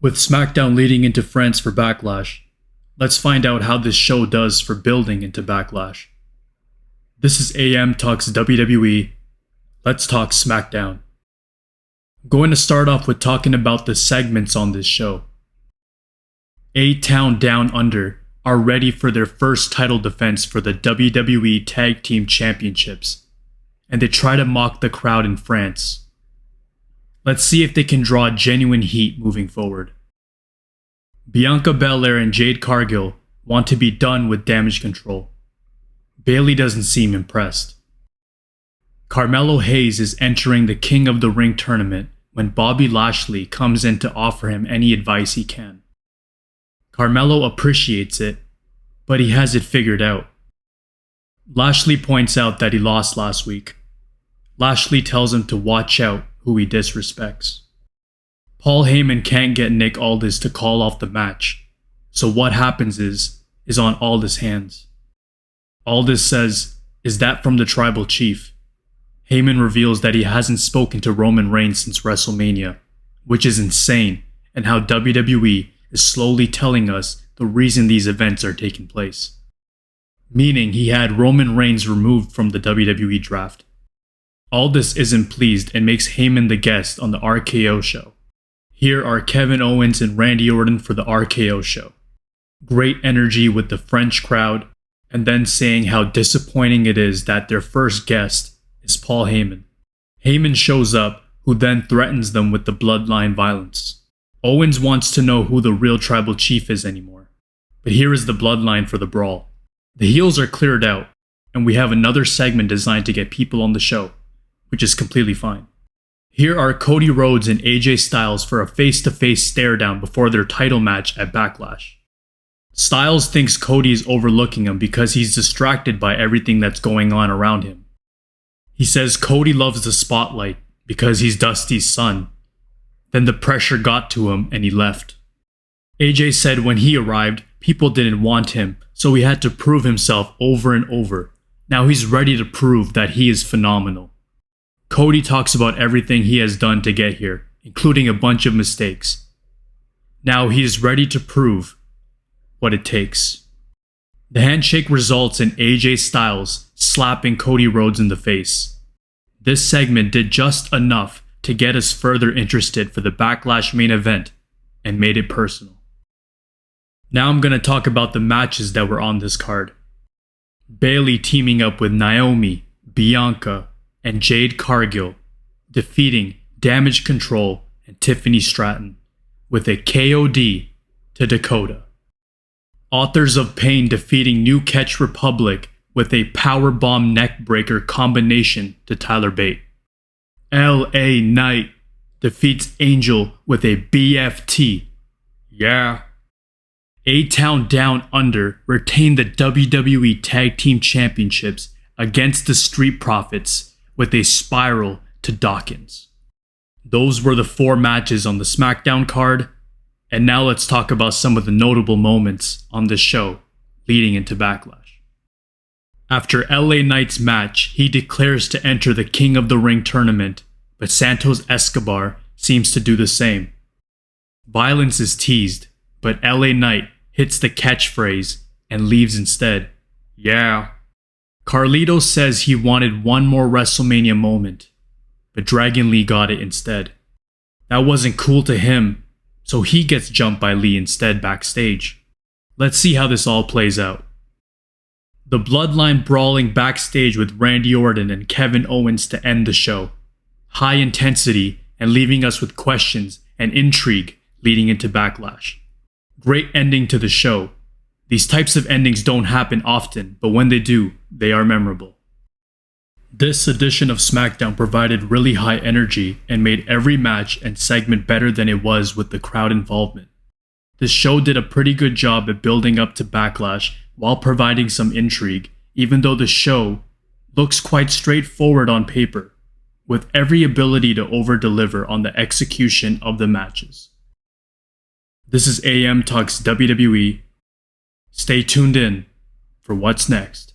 With Smackdown leading into France for Backlash, let's find out how this show does for building into Backlash. This is AM Talks WWE. Let's talk Smackdown. I'm going to start off with talking about the segments on this show. A-Town Down Under are ready for their first title defense for the WWE Tag Team Championships, and they try to mock the crowd in France. Let's see if they can draw genuine heat moving forward. Bianca Belair and Jade Cargill want to be done with Damage Control. Bayley doesn't seem impressed. Carmelo Hayes is entering the King of the Ring tournament when Bobby Lashley comes in to offer him any advice he can. Carmelo appreciates it, but he has it figured out. Lashley points out that he lost last week. Lashley tells him to watch out who he disrespects. Paul Heyman can't get Nick Aldis to call off the match, so what happens is on Aldis' hands. Aldis says, "Is that from the tribal chief?" Heyman reveals that he hasn't spoken to Roman Reigns since WrestleMania, which is insane, and how WWE is slowly telling us the reason these events are taking place. Meaning he had Roman Reigns removed from the WWE draft. Aldis isn't pleased and makes Heyman the guest on the RKO show. Here are Kevin Owens and Randy Orton for the RKO show. Great energy with the French crowd, and then saying how disappointing it is that their first guest is Paul Heyman. Heyman shows up, who then threatens them with the bloodline violence. Owens wants to know who the real tribal chief is anymore. But here is the bloodline for the brawl. The heels are cleared out, and we have another segment designed to get people on the show, which is completely fine. Here are Cody Rhodes and AJ Styles for a face-to-face stare-down before their title match at Backlash. Styles thinks Cody is overlooking him because he's distracted by everything that's going on around him. He says Cody loves the spotlight because he's Dusty's son. Then the pressure got to him and he left. AJ said when he arrived, people didn't want him, so he had to prove himself over and over. Now he's ready to prove that he is phenomenal. Cody talks about everything he has done to get here, including a bunch of mistakes. Now he is ready to prove what it takes. The handshake results in AJ Styles slapping Cody Rhodes in the face. This segment did just enough to get us further interested for the Backlash main event and made it personal. Now I'm going to talk about the matches that were on this card. Bayley teaming up with Naomi, Bianca, and Jade Cargill, defeating Damage Control and Tiffany Stratton with a KOD to Dakota. Authors of Pain defeating New Catch Republic with a powerbomb neckbreaker combination to Tyler Bate. LA Knight defeats Angel with a BFT. Yeah. A-Town Down Under retain the WWE Tag Team Championships against the Street Profits with a spiral to Dawkins. Those were the 4 matches on the Smackdown card, and now let's talk about some of the notable moments on this show leading into Backlash. After LA Knight's match, he declares to enter the King of the Ring tournament, but Santos Escobar seems to do the same. Violence is teased, but LA Knight hits the catchphrase and leaves instead. Yeah. Carlito says he wanted one more WrestleMania moment, but Dragon Lee got it instead. That wasn't cool to him, so he gets jumped by Lee instead backstage. Let's see how this all plays out. The Bloodline brawling backstage with Randy Orton and Kevin Owens to end the show. High intensity and leaving us with questions and intrigue leading into Backlash. Great ending to the show. These types of endings don't happen often, but when they do, they are memorable. This edition of Smackdown provided really high energy and made every match and segment better than it was with the crowd involvement. The show did a pretty good job at building up to Backlash while providing some intrigue, even though the show looks quite straightforward on paper, with every ability to over-deliver on the execution of the matches. This is AM Talks WWE. Stay tuned in for what's next.